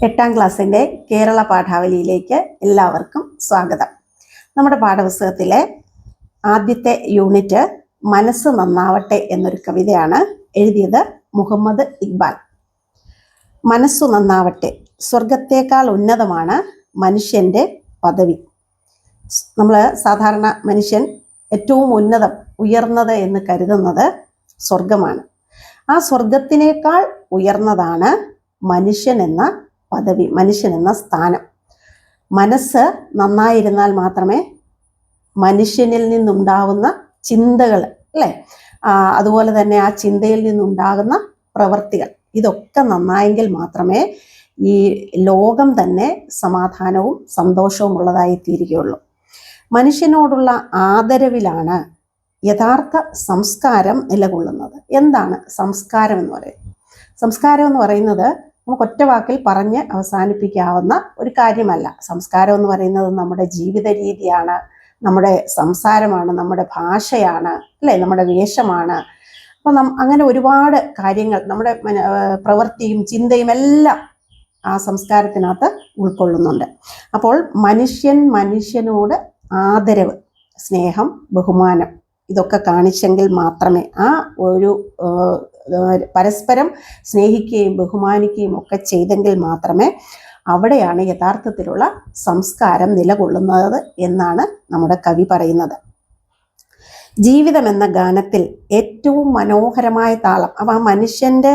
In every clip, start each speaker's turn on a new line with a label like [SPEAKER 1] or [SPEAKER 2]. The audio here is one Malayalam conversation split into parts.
[SPEAKER 1] 8ാം ക്ലാസ്സിൻ്റെ കേരള പാഠാവലിയിലേക്ക് എല്ലാവർക്കും സ്വാഗതം. നമ്മുടെ പാഠപുസ്തകത്തിലെ ആദ്യത്തെ യൂണിറ്റ് മനസ്സ് നന്നാവട്ടെ എന്നൊരു കവിതയാണ്. എഴുതിയത് മുഹമ്മദ് ഇക്ബാൽ. മനസ്സു നന്നാവട്ടെ. സ്വർഗത്തേക്കാൾ ഉന്നതമാണ് മനുഷ്യൻ്റെ പദവി. നമ്മൾ സാധാരണ മനുഷ്യൻ ഏറ്റവും ഉയർന്നത് എന്ന് കരുതുന്നത് സ്വർഗമാണ്. ആ സ്വർഗത്തിനേക്കാൾ ഉയർന്നതാണ് മനുഷ്യൻ എന്ന പദവി, മനുഷ്യൻ എന്ന സ്ഥാനം. മനസ്സ് നന്നായിരുന്നാൽ മാത്രമേ മനുഷ്യനിൽ നിന്നുണ്ടാവുന്ന ചിന്തകൾ, അല്ലേ, അതുപോലെ തന്നെ ആ ചിന്തയിൽ നിന്നുണ്ടാകുന്ന പ്രവൃത്തികൾ, ഇതൊക്കെ നന്നായെങ്കിൽ മാത്രമേ ഈ ലോകം തന്നെ സമാധാനവും സന്തോഷവും ഉള്ളതായി തീരുകയുള്ളൂ. മനുഷ്യനോടുള്ള ആദരവിലാണ് യഥാർത്ഥ സംസ്കാരം നിലകൊള്ളുന്നത്. എന്താണ് സംസ്കാരം എന്ന് പറയുന്നത്? സംസ്കാരം എന്ന് പറയുന്നത് നമുക്ക് ഒറ്റ വാക്കിൽ പറഞ്ഞ് അവസാനിപ്പിക്കാവുന്ന ഒരു കാര്യമല്ല. സംസ്കാരം എന്ന് പറയുന്നത് നമ്മുടെ ജീവിത രീതിയാണ്, നമ്മുടെ സംസാരമാണ്, നമ്മുടെ ഭാഷയാണ്, അല്ലേ, നമ്മുടെ വേഷമാണ്. അപ്പം അങ്ങനെ ഒരുപാട് കാര്യങ്ങൾ, നമ്മുടെ പ്രവൃത്തിയും ചിന്തയും എല്ലാം ആ സംസ്കാരത്തിനകത്ത് ഉൾക്കൊള്ളുന്നുണ്ട്. അപ്പോൾ മനുഷ്യനോട് ആദരവ്, സ്നേഹം, ബഹുമാനം ഇതൊക്കെ കാണിച്ചെങ്കിൽ മാത്രമേ, ആ ഒരു പരസ്പരം സ്നേഹിക്കുകയും ബഹുമാനിക്കുകയും ഒക്കെ ചെയ്തെങ്കിൽ മാത്രമേ അവിടെയാണ് യഥാർത്ഥത്തിലുള്ള സംസ്കാരം നിലകൊള്ളുന്നത് എന്നാണ് നമ്മുടെ കവി പറയുന്നത്. ജീവിതം എന്ന ഗാനത്തിൽ ഏറ്റവും മനോഹരമായ താളം. അപ്പം ആ മനുഷ്യൻ്റെ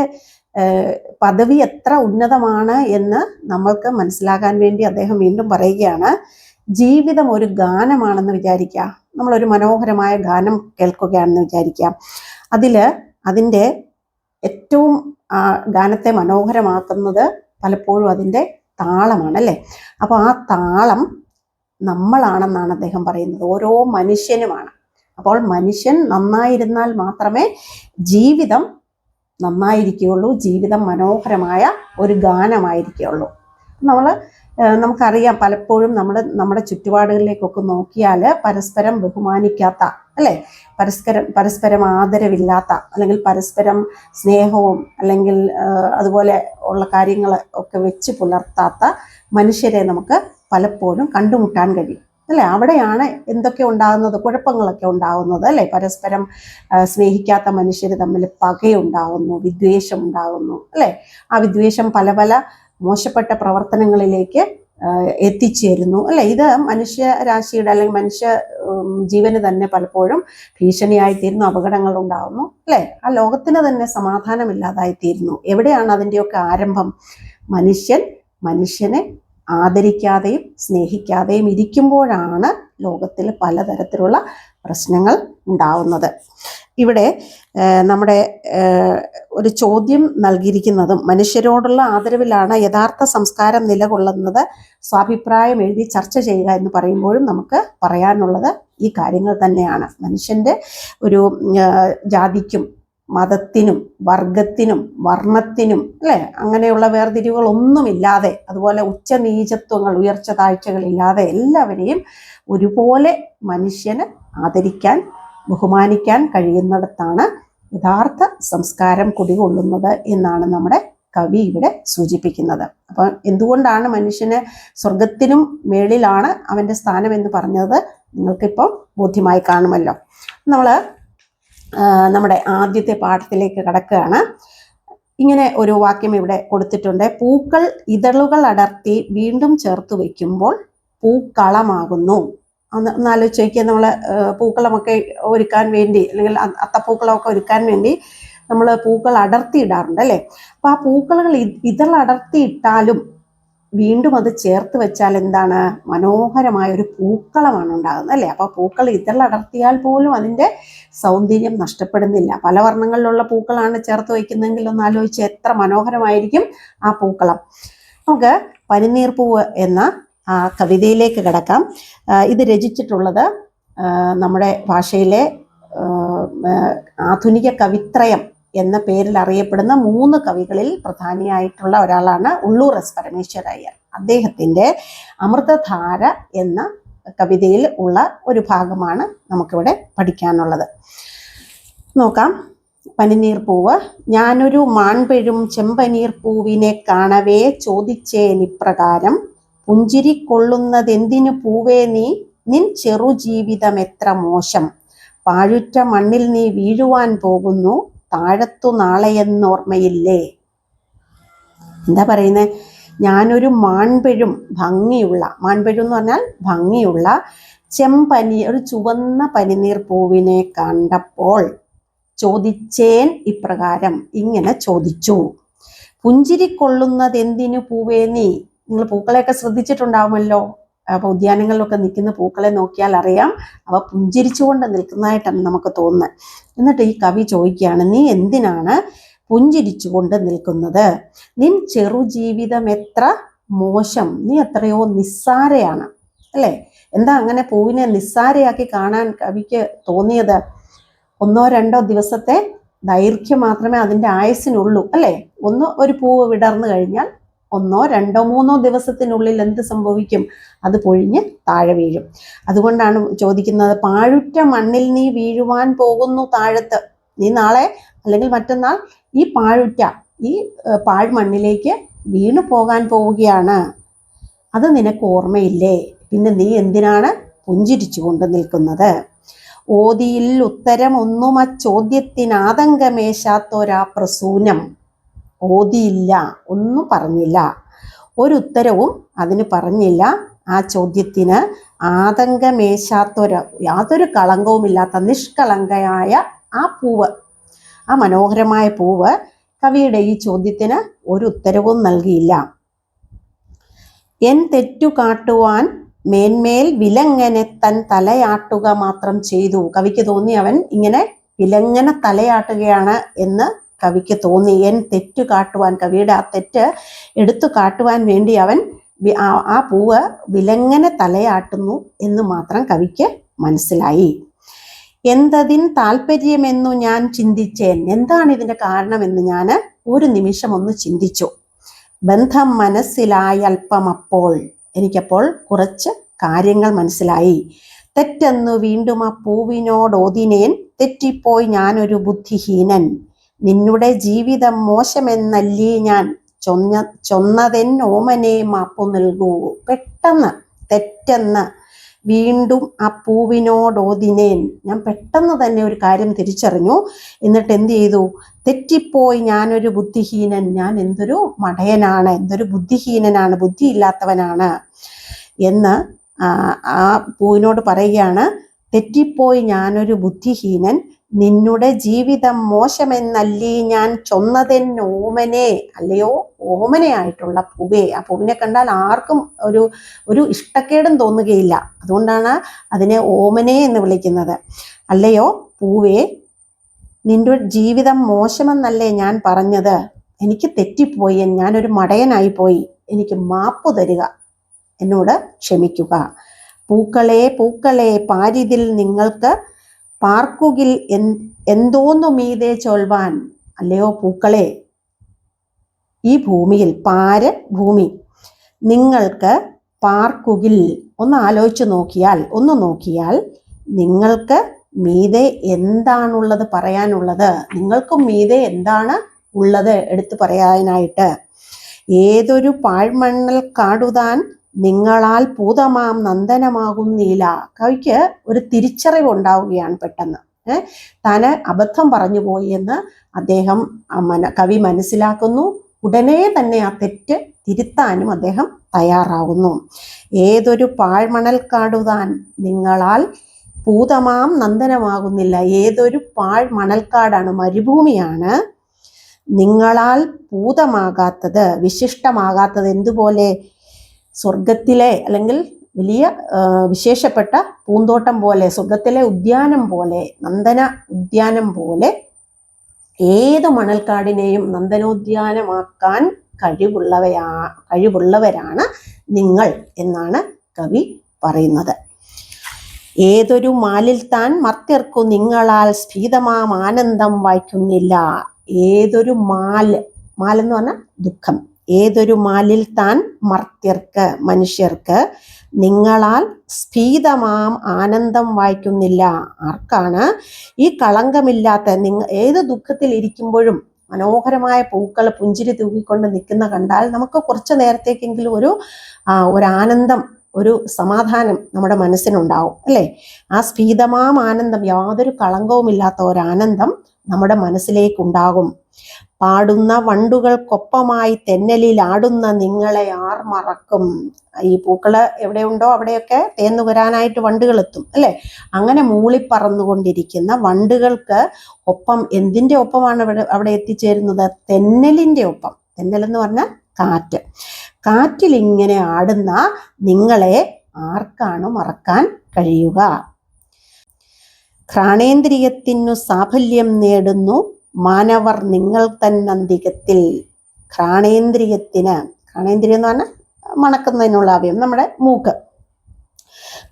[SPEAKER 1] പദവി എത്ര ഉന്നതമാണ് എന്ന് നമ്മൾക്ക് മനസ്സിലാകാൻ വേണ്ടി അദ്ദേഹം വീണ്ടും പറയുകയാണ്. ജീവിതം ഒരു ഗാനമാണെന്ന് വിചാരിക്കുക. നമ്മളൊരു മനോഹരമായ ഗാനം കേൾക്കുകയാണെന്ന് വിചാരിക്കാം. അതിൻ്റെ ഏറ്റവും ഗാനത്തെ മനോഹരമാക്കുന്നത് പലപ്പോഴും അതിൻ്റെ താളമാണ്, അല്ലേ. അപ്പോൾ ആ താളം നമ്മളാണെന്നാണ് അദ്ദേഹം പറയുന്നത്. ഓരോ മനുഷ്യനുമാണ്. അപ്പോൾ മനുഷ്യൻ നന്നായിരുന്നാൽ മാത്രമേ ജീവിതം നന്നായിരിക്കുകയുള്ളൂ, ജീവിതം മനോഹരമായ ഒരു ഗാനമായിരിക്കുകയുള്ളൂ. നമുക്കറിയാം, പലപ്പോഴും നമ്മുടെ ചുറ്റുപാടുകളിലേക്കൊക്കെ നോക്കിയാൽ പരസ്പരം ബഹുമാനിക്കാത്ത, അല്ലേ, പരസ്പരം ആദരവില്ലാത്ത, അല്ലെങ്കിൽ പരസ്പരം സ്നേഹവും അല്ലെങ്കിൽ അതുപോലെ ഉള്ള കാര്യങ്ങൾ ഒക്കെ വെച്ച് പുലർത്താത്ത മനുഷ്യരെ നമുക്ക് പലപ്പോഴും കണ്ടുമുട്ടാൻ കഴിയും, അല്ലേ. അവിടെയാണ് എന്തൊക്കെ ഉണ്ടാകുന്നത്, കുഴപ്പങ്ങളൊക്കെ ഉണ്ടാകുന്നത്, അല്ലേ. പരസ്പരം സ്നേഹിക്കാത്ത മനുഷ്യർ തമ്മിൽ പകയുണ്ടാകുന്നു, വിദ്വേഷം ഉണ്ടാകുന്നു, അല്ലേ. ആ വിദ്വേഷം പല പല മോശപ്പെട്ട പ്രവർത്തനങ്ങളിലേക്ക് എത്തിച്ചേരുന്നു, അല്ലെ. ഇത് മനുഷ്യരാശിയുടെ അല്ലെങ്കിൽ മനുഷ്യ ജീവന് തന്നെ പലപ്പോഴും ഭീഷണിയായിത്തീരുന്നു, അപകടങ്ങൾ ഉണ്ടാകുന്നു, അല്ലെ. ആ ലോകത്തിന് തന്നെ സമാധാനമില്ലാതായിത്തീരുന്നു. എവിടെയാണ് അതിൻ്റെയൊക്കെ ആരംഭം? മനുഷ്യനെ ആദരിക്കാതെയും സ്നേഹിക്കാതെയും ഇരിക്കുമ്പോഴാണ് ലോകത്തിൽ പലതരത്തിലുള്ള പ്രശ്നങ്ങൾ ഉണ്ടാവുന്നത്. ഇവിടെ നമ്മുടെ ഒരു ചോദ്യം നൽകിയിരിക്കുന്നതും മനുഷ്യരോടുള്ള ആദരവിലാണ് യഥാർത്ഥ സംസ്കാരം നിലകൊള്ളുന്നത്. സ്വാഭിപ്രായം എഴുതി ചർച്ച ചെയ്യുക എന്ന് പറയുമ്പോഴും നമുക്ക് പറയാനുള്ളത് ഈ കാര്യങ്ങൾ തന്നെയാണ്. മനുഷ്യൻ്റെ ഒരു ജാതിക്കും മതത്തിനും വർഗത്തിനും വർണ്ണത്തിനും, അല്ലേ, അങ്ങനെയുള്ള വേർതിരിവുകളൊന്നുമില്ലാതെ, അതുപോലെ ഉച്ചനീചത്വങ്ങൾ, ഉയർച്ച താഴ്ചകളില്ലാതെ എല്ലാവരെയും ഒരുപോലെ മനുഷ്യന് ആദരിക്കാൻ ബഹുമാനിക്കാൻ കഴിയുന്നിടത്താണ് യഥാർത്ഥ സംസ്കാരം കുടികൊള്ളുന്നത് എന്നാണ് നമ്മുടെ കവി ഇവിടെ സൂചിപ്പിക്കുന്നത്. അപ്പം എന്തുകൊണ്ടാണ് മനുഷ്യന് സ്വർഗത്തിനും മേളിലാണ് അവൻ്റെ സ്ഥാനം എന്ന് പറഞ്ഞത് നിങ്ങൾക്കിപ്പോൾ ബോധ്യമായി കാണുമല്ലോ. നമ്മൾ നമ്മുടെ ആദ്യത്തെ പാഠത്തിലേക്ക് കടക്കുകയാണ്. ഇങ്ങനെ ഒരു വാക്യം ഇവിടെ കൊടുത്തിട്ടുണ്ട്. പൂക്കൾ ഇതളുകൾ അടർത്തി വീണ്ടും ചേർത്ത് വയ്ക്കുമ്പോൾ പൂക്കളമാകുന്നു. ഒന്ന് ആലോചിച്ച് നോക്കിയാൽ, നമ്മൾ പൂക്കളമൊക്കെ ഒരുക്കാൻ വേണ്ടി, അല്ലെങ്കിൽ അത്തപ്പൂക്കളമൊക്കെ ഒരുക്കാൻ വേണ്ടി നമ്മൾ പൂക്കൾ അടർത്തിയിടാറുണ്ട്, അല്ലേ. അപ്പോൾ ആ പൂക്കളുകൾ ഇതളടർത്തിയിട്ടാലും വീണ്ടും അത് ചേർത്ത് വെച്ചാൽ എന്താണ്? മനോഹരമായ ഒരു പൂക്കളമാണ് ഉണ്ടാകുന്നത്, അല്ലേ. അപ്പോൾ പൂക്കൾ ഇതളടർത്തിയാൽ പോലും അതിൻ്റെ സൗന്ദര്യം നഷ്ടപ്പെടുന്നില്ല. പല വർണ്ണങ്ങളിലുള്ള പൂക്കളാണ് ചേർത്ത് വയ്ക്കുന്നതെങ്കിൽ ഒന്ന് ആലോചിച്ച് എത്ര മനോഹരമായിരിക്കും ആ പൂക്കളം. നമുക്ക് പനിനീർപ്പൂവ് എന്ന കവിതയിലേക്ക് കിടക്കാം. ഇത് രചിച്ചിട്ടുള്ളത് നമ്മുടെ ഭാഷയിലെ ആധുനിക കവിത്രയം എന്ന പേരിൽ അറിയപ്പെടുന്ന 3 കവികളിൽ പ്രധാനിയായിട്ടുള്ള ഒരാളാണ് ഉള്ളൂർ എസ് പരമേശ്വരയ്യർ. അദ്ദേഹത്തിൻ്റെ അമൃതധാര എന്ന കവിതയിൽ ഉള്ള ഒരു ഭാഗമാണ് നമുക്കിവിടെ പഠിക്കാനുള്ളത്. നോക്കാം. പനിനീർ പൂവ്. ഞാനൊരു മാൺപെഴും ചെമ്പനീർ പൂവിനെ കാണവേ ചോദിച്ചേൻ ഇപ്രകാരം, പുഞ്ചിരിക്കൊള്ളുന്നതെന്തിനു പൂവേ നീ, നിൻ ചെറുജീവിതം എത്ര മോശം, പാഴുറ്റ മണ്ണിൽ നീ വീഴുവാൻ പോകുന്നു, താഴത്തു നാളെയെന്നോർമ്മയില്ലേ. എന്താ പറയുന്നത്? ഞാനൊരു മാൺപെഴും, ഭംഗിയുള്ള, മാൺപെഴും എന്ന് പറഞ്ഞാൽ ഭംഗിയുള്ള ഒരു ചുവന്ന പനിനീർ പൂവിനെ കണ്ടപ്പോൾ ചോദിച്ചേൻ ഇപ്രകാരം, ഇങ്ങനെ ചോദിച്ചു. പുഞ്ചിരിക്കൊള്ളുന്നതെന്തിനു പൂവേ നീ. നിങ്ങൾ പൂക്കളെയൊക്കെ ശ്രദ്ധിച്ചിട്ടുണ്ടാവുമല്ലോ. അപ്പോൾ ഉദ്യാനങ്ങളിലൊക്കെ നിൽക്കുന്ന പൂക്കളെ നോക്കിയാൽ അറിയാം, അവ പുഞ്ചിരിച്ചുകൊണ്ട് നിൽക്കുന്നതായിട്ടാണ് നമുക്ക് തോന്നുന്നത്. എന്നിട്ട് ഈ കവി ചോദിക്കുകയാണ്, നീ എന്തിനാണ് പുഞ്ചിരിച്ചുകൊണ്ട് നിൽക്കുന്നത്? നിൻ ചെറുജീവിതം എത്ര മോശം, നീ എത്രയോ നിസ്സാരയാണ്, അല്ലേ? എന്താ അങ്ങനെ പൂവിനെ നിസ്സാരയാക്കി കാണാൻ കവിക്ക് തോന്നിയത്? 1-2 ദിവസത്തെ ദൈർഘ്യം മാത്രമേ അതിൻ്റെ ആയുസ്സിനുള്ളൂ, അല്ലേ? ഒരു പൂവ് വിടർന്നു കഴിഞ്ഞാൽ 1-2-3 ദിവസത്തിനുള്ളിൽ എന്ത് സംഭവിക്കും? അത് പൊഴിഞ്ഞ് താഴെ വീഴും. അതുകൊണ്ടാണ് ചോദിക്കുന്നത്, പാഴുറ്റ മണ്ണിൽ നീ വീഴുവാൻ പോകുന്നു താഴത്ത്. നീ നാളെ അല്ലെങ്കിൽ മറ്റന്നാൾ ഈ പാഴ്മണ്ണിലേക്ക് വീണു പോകാൻ പോവുകയാണ്. അത് നിനക്ക് ഓർമ്മയില്ലേ? പിന്നെ നീ എന്തിനാണ് പുഞ്ചിരിച്ചുകൊണ്ട് നിൽക്കുന്നത്? ഓതിയിൽ ഉത്തരം ഒന്നും ചോദ്യത്തിനാതങ്കമേശാത്തൊരാ പ്രസൂനം. ഓതിയില്ല, ഒന്നും പറഞ്ഞില്ല, ഒരു ഉത്തരവും അതിന് പറഞ്ഞില്ല. ആ ചോദ്യത്തിന് യാതൊരു കളങ്കവുമില്ലാത്ത നിഷ്കളങ്കയായ ആ പൂവ്, ആ മനോഹരമായ പൂവ് കവിയുടെ ഈ ചോദ്യത്തിന് ഒരു ഉത്തരവും നൽകിയില്ല. എൻ തെറ്റു കാട്ടുവാൻ മേന്മേൽ വിലങ്ങനെ തൻ തലയാട്ടുക മാത്രം ചെയ്തു. കവിക്ക് തോന്നി അവൻ ഇങ്ങനെ വിലങ്ങനെ തലയാട്ടുകയാണ് എന്ന് കവിക്ക് തോന്നി. എൻ തെറ്റു കാട്ടുവാൻ, കവിയുടെ ആ തെറ്റ് എടുത്തു കാട്ടുവാൻ വേണ്ടി അവൻ ആ പൂവ് വിലങ്ങനെ തലയാട്ടുന്നു എന്ന് മാത്രം കവിക്ക് മനസ്സിലായി. എന്തതിൻ താല്പര്യമെന്നു ഞാൻ ചിന്തിച്ചേൻ. എന്താണ് ഇതിൻ്റെ കാരണമെന്ന് ഞാൻ ഒരു നിമിഷം ഒന്ന് ചിന്തിച്ചു. ബന്ധം മനസ്സിലായി അല്പം അപ്പോൾ. എനിക്കപ്പോൾ കുറച്ച് കാര്യങ്ങൾ മനസ്സിലായി. തെറ്റെന്നു വീണ്ടും ആ പൂവിനോടോതിനേൻ, തെറ്റിപ്പോയി ഞാനൊരു ബുദ്ധിഹീനൻ. നിന്നുടെ ജീവിതം മോശമെന്നല്ലീ ഞാൻ ചൊന്നതെൻ ഓമനെ മാപ്പു നൽകൂ. പെട്ടെന്ന് തെറ്റെന്ന് വീണ്ടും ആ പൂവിനോടോതിനേൻ, ഞാൻ പെട്ടെന്ന് തന്നെ ഒരു കാര്യം തിരിച്ചറിഞ്ഞു. എന്നിട്ട് എന്ത് ചെയ്തു? തെറ്റിപ്പോയി ഞാനൊരു ബുദ്ധിഹീനൻ, ഞാൻ എന്തൊരു മടയനാണ്, എന്തൊരു ബുദ്ധിഹീനനാണ്, ബുദ്ധിയില്ലാത്തവനാണ് എന്ന് ആ പൂവിനോട് പറയുകയാണ്. തെറ്റിപ്പോയി ഞാനൊരു ബുദ്ധിഹീനൻ, നിന്നുടെ ജീവിതം മോശമെന്നല്ലീ ഞാൻ ചൊന്നതെൻ ഓമനെ. അല്ലയോ ഓമനയായിട്ടുള്ള പൂവേ. ആ പൂവിനെ കണ്ടാൽ ആർക്കും ഒരു ഇഷ്ടക്കേടും തോന്നുകയില്ല. അതുകൊണ്ടാണ് അതിനെ ഓമനെ എന്ന് വിളിക്കുന്നത്. അല്ലയോ പൂവേ, നിന്റെ ജീവിതം മോശമെന്നല്ലേ ഞാൻ പറഞ്ഞത്? എനിക്ക് തെറ്റിപ്പോയി, ഞാനൊരു മടയനായിപ്പോയി, എനിക്ക് മാപ്പു തരിക, എന്നോട് ക്ഷമിക്കുക. പൂക്കളെ പൂക്കളെ പാരിതിൽ നിങ്ങൾക്ക് പാർക്കുകിൽ എന്തോന്നു മീതെ ചൊൽവാൻ. അല്ലയോ പൂക്കളെ, ഈ ഭൂമിയിൽ, പാര് ഭൂമി, നിങ്ങൾക്ക് പാർക്കുകിൽ, ഒന്ന് ആലോചിച്ച് നോക്കിയാൽ, നിങ്ങൾക്ക് മീതെ എന്താണുള്ളത് പറയാനുള്ളത്? നിങ്ങൾക്കും മീതെ എന്താണ് ഉള്ളത് എടുത്തു പറയാനായിട്ട്? ഏതൊരു പാഴ്മണ്ണൽ കാടുതാൻ നിങ്ങളാൽ പൂതമാം നന്ദനമാകുന്നില്ല. കവിക്ക് ഒരു തിരിച്ചറിവ് ഉണ്ടാവുകയാണ് പെട്ടെന്ന്. താന് അബദ്ധം പറഞ്ഞു പോയി എന്ന് കവി മനസ്സിലാക്കുന്നു. ഉടനെ തന്നെ ആ തെറ്റ് തിരുത്താനും അദ്ദേഹം തയ്യാറാകുന്നു. ഏതൊരു പാഴ്മണൽക്കാടുതാൻ നിങ്ങളാൽ പൂതമാം നന്ദനമാകുന്നില്ല. ഏതൊരു പാഴ്മണൽക്കാടാണ്, മരുഭൂമിയാണ് നിങ്ങളാൽ പൂതമാകാത്തത്, വിശിഷ്ടമാകാത്തത്. എന്തുപോലെ? സ്വർഗത്തിലെ അല്ലെങ്കിൽ വലിയ വിശേഷപ്പെട്ട പൂന്തോട്ടം പോലെ, സ്വർഗത്തിലെ ഉദ്യാനം പോലെ, നന്ദന ഉദ്യാനം പോലെ ഏത് മണൽക്കാടിനെയും നന്ദനോദ്യാനമാക്കാൻ കഴിവുള്ളവരാണ് നിങ്ങൾ എന്നാണ് കവി പറയുന്നത്. ഏതൊരു മാലിൽ താൻ മർത്യർക്കു നിങ്ങളാൽ സ്ഫീതമാം ആനന്ദം വായിക്കുന്നില്ല. ഏതൊരു മാൽ എന്ന് പറഞ്ഞാൽ ദുഃഖം. ഏതൊരു മാലിൽ താൻ മർത്യർക്ക് മനുഷ്യർക്ക് നിങ്ങളാൽ സ്ഫീതമാം ആനന്ദം വായിക്കുന്നില്ല. ആർക്കാണ്? ഈ കളങ്കമില്ലാത്ത ഏത് ദുഃഖത്തിൽ ഇരിക്കുമ്പോഴും മനോഹരമായ പൂക്കൾ പുഞ്ചിരി തൂക്കിക്കൊണ്ട് നിൽക്കുന്ന കണ്ടാൽ നമുക്ക് കുറച്ചു നേരത്തേക്കെങ്കിലും ഒരു ആനന്ദം, ഒരു സമാധാനം നമ്മുടെ മനസ്സിനുണ്ടാവും അല്ലേ? ആ സ്ഫീതമാം ആനന്ദം, യാതൊരു കളങ്കവുമില്ലാത്ത ഒരാനന്ദം നമ്മുടെ മനസ്സിലേക്കുണ്ടാകും. പാടുന്ന വണ്ടുകൾക്കൊപ്പമായി തെന്നലിൽ ആടുന്ന നിങ്ങളെ ആർ മറക്കും. ഈ പൂക്കള് എവിടെയുണ്ടോ അവിടെയൊക്കെ തേന്നു വരാനായിട്ട് വണ്ടുകൾ എത്തും അല്ലെ? അങ്ങനെ മൂളിപ്പറന്നുകൊണ്ടിരിക്കുന്ന വണ്ടുകൾക്ക് ഒപ്പം എന്തിന്റെ ഒപ്പമാണ് അവിടെ എത്തിച്ചേരുന്നത്? തെന്നലിന്റെ ഒപ്പം. തെന്നൽ എന്ന് പറഞ്ഞാൽ കാറ്റ്. കാറ്റിൽ ഇങ്ങനെ ആടുന്ന നിങ്ങളെ ആർക്കാണ് മറക്കാൻ കഴിയുക? ഘ്രാണേന്ദ്രിയത്തിനു സാഫല്യം നേടുന്നു മാനവർ നിങ്ങൾ തന്നന്തികത്തിൽ. ഘ്രാണേന്ദ്രിയത്തിന്, ഘ്രാണേന്ദ്രിയം എന്ന് പറഞ്ഞാൽ മണക്കുന്നതിനുള്ള അവയവം, നമ്മുടെ മൂക്ക്.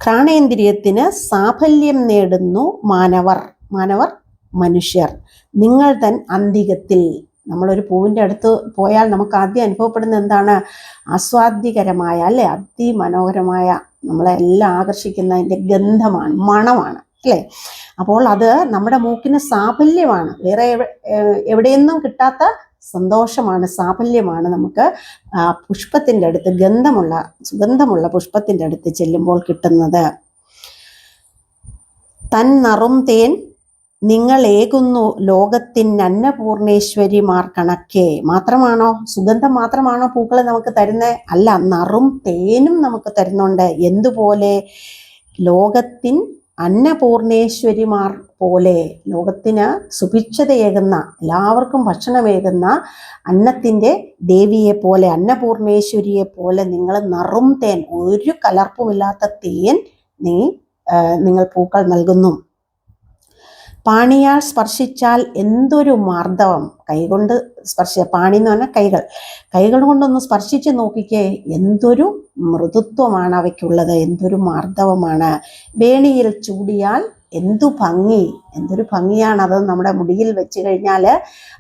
[SPEAKER 1] ഘ്രാണേന്ദ്രിയത്തിന് സാഫല്യം നേടുന്നു മാനവർ, മാനവർ മനുഷ്യർ, നിങ്ങൾ തൻ അന്തികത്തിൽ. നമ്മളൊരു പൂവിൻ്റെ അടുത്ത് പോയാൽ നമുക്ക് ആദ്യം അനുഭവപ്പെടുന്ന എന്താണ്? ആസ്വാദ്യകരമായ അല്ലെ, അതിമനോഹരമായ, നമ്മളെല്ലാം ആകർഷിക്കുന്നതിൻ്റെ ഗന്ധമാണ്, മണമാണ് അല്ലേ? അപ്പോൾ അത് നമ്മുടെ മൂക്കിന് സാഫല്യമാണ്. വേറെ എവിടെയൊന്നും കിട്ടാത്ത സന്തോഷമാണ്, സാഫല്യമാണ് നമുക്ക് പുഷ്പത്തിൻ്റെ അടുത്ത്, സുഗന്ധമുള്ള പുഷ്പത്തിൻ്റെ അടുത്ത് ചെല്ലുമ്പോൾ കിട്ടുന്നത്. തൻ നറും തേൻ നിങ്ങളേകുന്നു ലോകത്തിൻ അന്നപൂർണേശ്വരിമാർ കണക്കെ. മാത്രമാണോ, സുഗന്ധം മാത്രമാണോ പൂക്കൾ നമുക്ക് തരുന്നത്? അല്ല, നറും തേനും നമുക്ക് തരുന്നുണ്ട്. എന്തുപോലെ? ലോകത്തിൻ അന്നപൂർണേശ്വരിമാർ പോലെ. ലോകത്തിന് സുഭിക്ഷതയേകുന്ന, എല്ലാവർക്കും ഭക്ഷണമേകുന്ന അന്നത്തിൻ്റെ ദേവിയെ പോലെ, അന്നപൂർണേശ്വരിയെ പോലെ നിങ്ങൾ നറും തേൻ, ഒരു കലർപ്പുമില്ലാത്ത തേൻ നിങ്ങൾ പൂക്കൾ നൽകുന്നു. പാണിയാൽ സ്പർശിച്ചാൽ എന്തൊരു മാർദ്ദവം. കൈകൊണ്ട് പാണി എന്ന് പറഞ്ഞാൽ കൈകൾ കൊണ്ടൊന്ന് സ്പർശിച്ച് നോക്കിക്കേ, എന്തൊരു മൃദുത്വമാണ് അവയ്ക്കുള്ളത്, എന്തൊരു മാർദ്ദവമാണ്. വേണിയിൽ ചൂടിയാൽ എന്തൊരു ഭംഗിയാണ് അത്. നമ്മുടെ മുടിയിൽ വെച്ച് കഴിഞ്ഞാൽ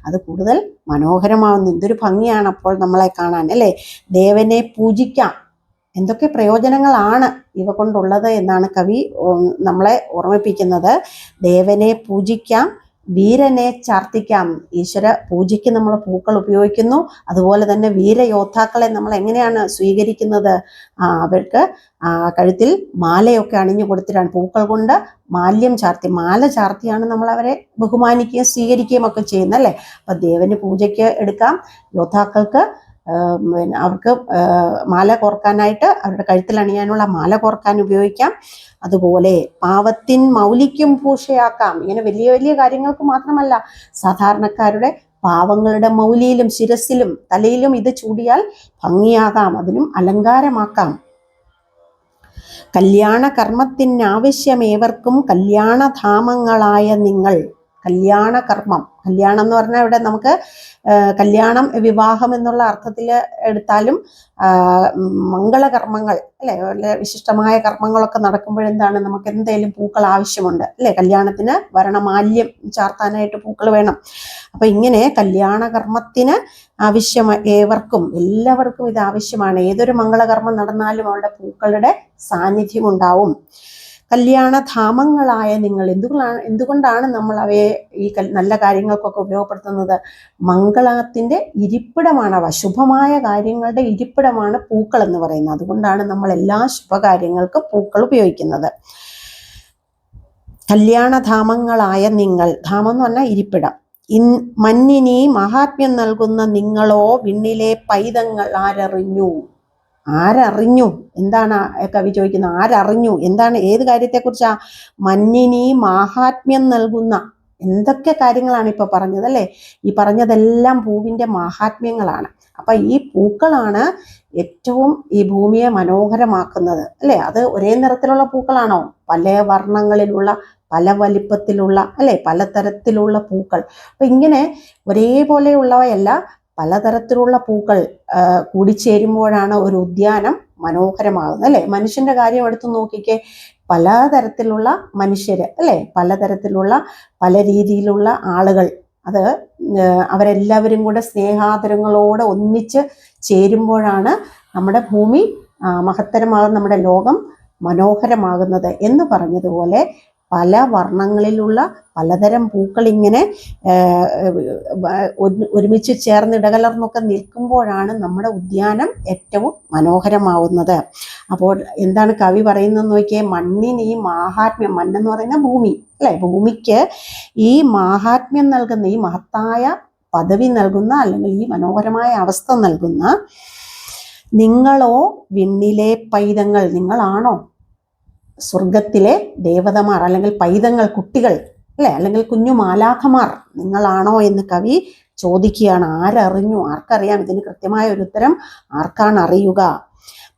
[SPEAKER 1] അത് കൂടുതൽ മനോഹരമാവുന്നു. എന്തൊരു ഭംഗിയാണ് അപ്പോൾ നമ്മളെ കാണാൻ അല്ലേ? ദേവനെ പൂജിക്കാം. എന്തൊക്കെ പ്രയോജനങ്ങളാണ് ഇവ കൊണ്ടുള്ളത് എന്നാണ് കവി നമ്മളെ ഓർമ്മിപ്പിക്കുന്നത്. ദേവനെ പൂജിക്കാം, വീരനെ ചാർത്തിക്കാം. ഈശ്വര പൂജയ്ക്ക് നമ്മൾ പൂക്കൾ ഉപയോഗിക്കുന്നു. അതുപോലെ തന്നെ വീരയോദ്ധാക്കളെ നമ്മൾ എങ്ങനെയാണ് സ്വീകരിക്കുന്നത്? അവർക്ക് കഴുത്തിൽ മാലയൊക്കെ അണിഞ്ഞു കൊടുത്തിട്ടാണ്, പൂക്കൾ കൊണ്ട് മാല ചാർത്തിയാണ് നമ്മൾ അവരെ ബഹുമാനിക്കുകയും സ്വീകരിക്കുകയും ഒക്കെ ചെയ്യുന്നത് അല്ലേ? അപ്പം ദേവന് പൂജയ്ക്ക് എടുക്കാം, യോദ്ധാക്കൾക്ക് അവർക്ക് മാല കോർക്കാനായിട്ട്, അവരുടെ കഴുത്തിൽ അണിയാനുള്ള മാല കോർക്കാൻ ഉപയോഗിക്കാം. അതുപോലെ പാവത്തിൻ മൗലിക്കും ഭൂഷയാക്കാം. ഇങ്ങനെ വലിയ വലിയ കാര്യങ്ങൾക്ക് മാത്രമല്ല, സാധാരണക്കാരുടെ പാവങ്ങളുടെ മൗലിയിലും ശിരസിലും തലയിലും ഇത് ചൂടിയാൽ ഭംഗിയാകാം, അതിനും അലങ്കാരമാക്കാം. കല്യാണ കർമ്മത്തിനാവശ്യമേവർക്കും കല്യാണധാമങ്ങളായ നിങ്ങൾ. കല്യാണം എന്ന് പറഞ്ഞാൽ ഇവിടെ നമുക്ക് കല്യാണം, വിവാഹം എന്നുള്ള അർത്ഥത്തിൽ എടുത്താലും മംഗളകർമ്മങ്ങൾ അല്ലെ, വിശിഷ്ടമായ കർമ്മങ്ങളൊക്കെ നടക്കുമ്പോഴെന്താണ്, നമുക്ക് എന്തെങ്കിലും പൂക്കൾ ആവശ്യമുണ്ട് അല്ലെ? കല്യാണത്തിന് വരണമാല്യം ചാർത്താനായിട്ട് പൂക്കൾ വേണം. അപ്പൊ ഇങ്ങനെ കല്യാണ കർമ്മത്തിന് ഏവർക്കും, എല്ലാവർക്കും ഇത് ആവശ്യമാണ്. ഏതൊരു മംഗളകർമ്മം നടന്നാലും അവിടെ പൂക്കളുടെ സാന്നിധ്യം ഉണ്ടാവും. കല്യാണധാമങ്ങളായ നിങ്ങൾ. എന്തുകൊണ്ടാണ് നമ്മൾ അവയെ ഈ നല്ല കാര്യങ്ങൾക്കൊക്കെ ഉപയോഗപ്പെടുത്തുന്നത്? മംഗളത്തിൻ്റെ ഇരിപ്പിടമാണ് അവ, ശുഭമായ കാര്യങ്ങളുടെ ഇരിപ്പിടമാണ് പൂക്കൾ എന്ന് പറയുന്നത്. അതുകൊണ്ടാണ് നമ്മൾ എല്ലാ ശുഭകാര്യങ്ങൾക്കും പൂക്കൾ ഉപയോഗിക്കുന്നത്. കല്യാണധാമങ്ങളായ നിങ്ങൾ, ധാമം എന്ന് പറഞ്ഞാൽ ഇരിപ്പിടം. മഞ്ഞിനി മഹാത്മ്യം നൽകുന്ന നിങ്ങളോ വിണ്ണിലെ പൈതങ്ങൾ ആരറിഞ്ഞു? എന്താണ് കവി ചോദിക്കുന്നത്? ആരറിഞ്ഞു? എന്താണ്, ഏത് കാര്യത്തെക്കുറിച്ചാ? മഞ്ഞിനി മാഹാത്മ്യം നൽകുന്ന എന്തൊക്കെ കാര്യങ്ങളാണ് ഇപ്പൊ പറഞ്ഞത് അല്ലേ? ഈ പറഞ്ഞതെല്ലാം പൂവിൻ്റെ മാഹാത്മ്യങ്ങളാണ്. അപ്പൊ ഈ പൂക്കളാണ് ഏറ്റവും ഈ ഭൂമിയെ മനോഹരമാക്കുന്നത് അല്ലേ? അത് ഒരേ നിറത്തിലുള്ള പൂക്കളാണോ? പല വർണ്ണങ്ങളിലുള്ള, പല വലിപ്പത്തിലുള്ള അല്ലെ, പലതരത്തിലുള്ള പൂക്കൾ. അപ്പൊ ഇങ്ങനെ ഒരേപോലെയുള്ളവയല്ല, പലതരത്തിലുള്ള പൂക്കൾ കൂടിച്ചേരുമ്പോഴാണ് ഒരു ഉദ്യാനം മനോഹരമാകുന്നത് അല്ലെ? മനുഷ്യന്റെ കാര്യം എടുത്തു നോക്കിക്കേ, പലതരത്തിലുള്ള മനുഷ്യര് അല്ലെ, പല രീതിയിലുള്ള ആളുകൾ അത് അവരെല്ലാവരും കൂടെ സ്നേഹാദരങ്ങളോടെ ഒന്നിച്ച് ചേരുമ്പോഴാണ് നമ്മുടെ ഭൂമി മഹത്തരമാകുന്ന, നമ്മുടെ ലോകം മനോഹരമാകുന്നത് എന്ന് പറഞ്ഞതുപോലെ പല വർണ്ണങ്ങളിലുള്ള പലതരം പൂക്കൾ ഇങ്ങനെ ഒരുമിച്ച് ചേർന്ന് ഇടകലർന്നൊക്കെ നിൽക്കുമ്പോഴാണ് നമ്മുടെ ഉദ്യാനം ഏറ്റവും മനോഹരമാവുന്നത്. അപ്പോൾ എന്താണ് കവി പറയുന്നത് നോക്കിയേ, മണ്ണിന് ഈ മാഹാത്മ്യം, മണ്ണെന്ന് പറയുന്ന ഭൂമി അല്ലെ, ഭൂമിക്ക് ഈ മാഹാത്മ്യം നൽകുന്ന, ഈ മഹത്തായ പദവി നൽകുന്ന, അല്ലെങ്കിൽ ഈ മനോഹരമായ അവസ്ഥ നൽകുന്ന നിങ്ങളോ വിണ്ണിലെ പൈതങ്ങൾ, നിങ്ങളാണോ സ്വർഗത്തിലെ ദേവതമാർ, അല്ലെങ്കിൽ പൈതങ്ങൾ, കുട്ടികൾ അല്ലെ, അല്ലെങ്കിൽ കുഞ്ഞു മാലാഖമാർ, നിങ്ങളാണോ എന്ന് കവി ചോദിക്കുകയാണ്. ആരറിഞ്ഞു, ആർക്കറിയാം? ഇതിന് കൃത്യമായ ഒരു ഉത്തരം ആർക്കാണ് അറിയുക?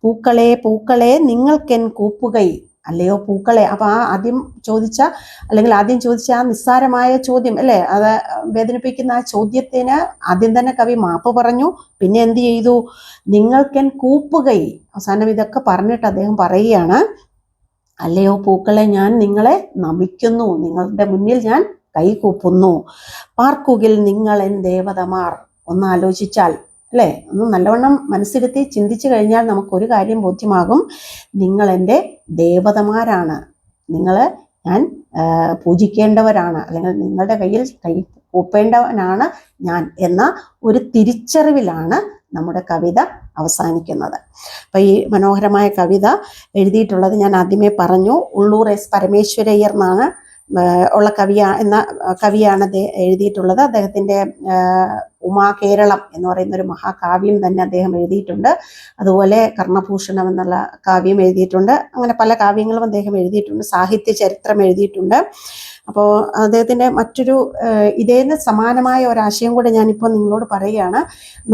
[SPEAKER 1] പൂക്കളെ പൂക്കളെ നിങ്ങൾക്കെൻ കൂപ്പുകൈ, അല്ലയോ പൂക്കളെ. അപ്പൊ ആദ്യം ചോദിച്ച ആ നിസ്സാരമായ ചോദ്യം അല്ലെ, അത് വേദനിപ്പിക്കുന്ന ആ ചോദ്യത്തിന് ആദ്യം തന്നെ കവി മാപ്പ് പറഞ്ഞു. പിന്നെ എന്ത് ചെയ്തു? നിങ്ങൾക്കെൻ കൂപ്പുകൈ. അവസാനം ഇതൊക്കെ പറഞ്ഞിട്ട് അദ്ദേഹം പറയുകയാണ്, അല്ലയോ പൂക്കളെ, ഞാൻ നിങ്ങളെ നമിക്കുന്നു, നിങ്ങളുടെ മുന്നിൽ ഞാൻ കൈകൂപ്പുന്നു. പാർക്കുകിൽ നിങ്ങളെൻ ദേവതമാർ. ഒന്ന് ആലോചിച്ചാൽ അല്ലേ, ഒന്ന് നല്ലവണ്ണം മനസ്സിരുത്തി ചിന്തിച്ചു കഴിഞ്ഞാൽ നമുക്കൊരു കാര്യം ബോധ്യമാകും. നിങ്ങൾ എൻ്റെ ദേവതമാരാണ്, നിങ്ങളെ ഞാൻ പൂജിക്കേണ്ടവരാണ്, അല്ലെങ്കിൽ നിങ്ങളുടെ കയ്യിൽ കൈ കൂപ്പേണ്ടവനാണ് ഞാൻ എന്ന ഒരു തിരിച്ചറിവിലാണ് നമ്മുടെ കവിത അവസാനിക്കുന്നത്. അപ്പം ഈ മനോഹരമായ കവിത എഴുതിയിട്ടുള്ളത് ഞാൻ ആദ്യമേ പറഞ്ഞു, ഉള്ളൂർ എസ് പരമേശ്വരയ്യർ എന്നാണ് ഉള്ള കവിയാണ് എഴുതിയിട്ടുള്ളത്. അദ്ദേഹത്തിൻ്റെ ഉമാകേരളം എന്ന് പറയുന്ന ഒരു മഹാകാവ്യം തന്നെ അദ്ദേഹം എഴുതിയിട്ടുണ്ട്. അതുപോലെ കർണഭൂഷണം എന്നുള്ള കാവ്യം എഴുതിയിട്ടുണ്ട്. അങ്ങനെ പല കാവ്യങ്ങളും അദ്ദേഹം എഴുതിയിട്ടുണ്ട്. സാഹിത്യ ചരിത്രം എഴുതിയിട്ടുണ്ട്. അപ്പോൾ അദ്ദേഹത്തിൻ്റെ മറ്റൊരു ഇതേന്ന് സമാനമായ ഒരാശയം കൂടെ ഞാനിപ്പോൾ നിങ്ങളോട് പറയുകയാണ്.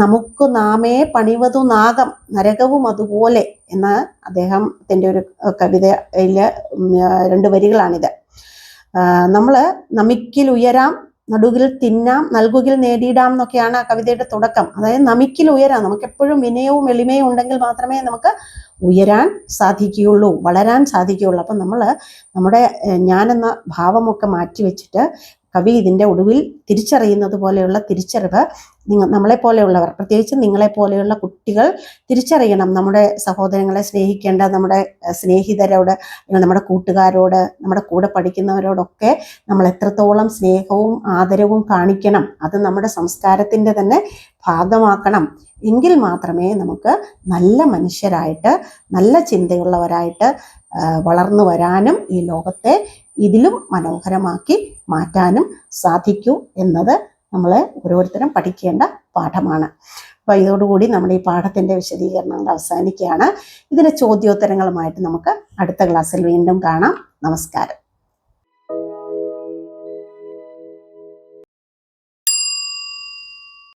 [SPEAKER 1] നമുക്ക് നാമേ പണിവതു നാഗം നരകവും അതുപോലെ എന്ന അദ്ദേഹത്തിൻ്റെ ഒരു കവിതയിൽ 2 വരികളാണിത്. നമ്മൾ നമിക്കിൽ ഉയരാം, നടുകിൽ തിന്നാം, നൽകുകിൽ നേടിയിടാം എന്നൊക്കെയാണ് ആ കവിതയുടെ തുടക്കം. അതായത് നമിക്കിൽ ഉയരാം, നമുക്ക് എപ്പോഴും വിനയവും എളിമയും ഉണ്ടെങ്കിൽ മാത്രമേ നമുക്ക് ഉയരാൻ സാധിക്കുകയുള്ളൂ, വളരാൻ സാധിക്കുകയുള്ളൂ. അപ്പം നമ്മൾ നമ്മുടെ ഞാനെന്ന ഭാവമൊക്കെ മാറ്റി വെച്ചിട്ട് കവി ഇതിൻ്റെ ഒടുവിൽ തിരിച്ചറിയുന്നത് പോലെയുള്ള തിരിച്ചറിവ് നമ്മളെപ്പോലെയുള്ളവർ, പ്രത്യേകിച്ച് നിങ്ങളെപ്പോലെയുള്ള കുട്ടികൾ തിരിച്ചറിയണം. നമ്മുടെ സഹോദരങ്ങളെ സ്നേഹിക്കേണ്ട, നമ്മുടെ സ്നേഹിതരോട്, നമ്മുടെ കൂട്ടുകാരോട്, നമ്മുടെ കൂടെ പഠിക്കുന്നവരോടൊക്കെ നമ്മൾ എത്രത്തോളം സ്നേഹവും ആദരവും കാണിക്കണം, അത് നമ്മുടെ സംസ്കാരത്തിൻ്റെ തന്നെ ഭാഗമാക്കണം. എങ്കിൽ മാത്രമേ നമുക്ക് നല്ല മനുഷ്യരായിട്ട്, നല്ല ചിന്തയുള്ളവരായിട്ട് വളർന്നു വരാനും ഈ ലോകത്തെ ഇതിലും മനോഹരമാക്കി മാറ്റാനും സാധിക്കൂ എന്നത് നമ്മൾ ഓരോരുത്തരും പഠിക്കേണ്ട പാഠമാണ്. അപ്പോൾ ഇതോടുകൂടി നമ്മുടെ ഈ പാഠത്തിൻ്റെ വിശദീകരണങ്ങൾ അവസാനിക്കുകയാണ്. ഇതിൻ്റെ ചോദ്യോത്തരങ്ങളുമായിട്ട് നമുക്ക് അടുത്ത ക്ലാസ്സിൽ വീണ്ടും കാണാം. നമസ്കാരം.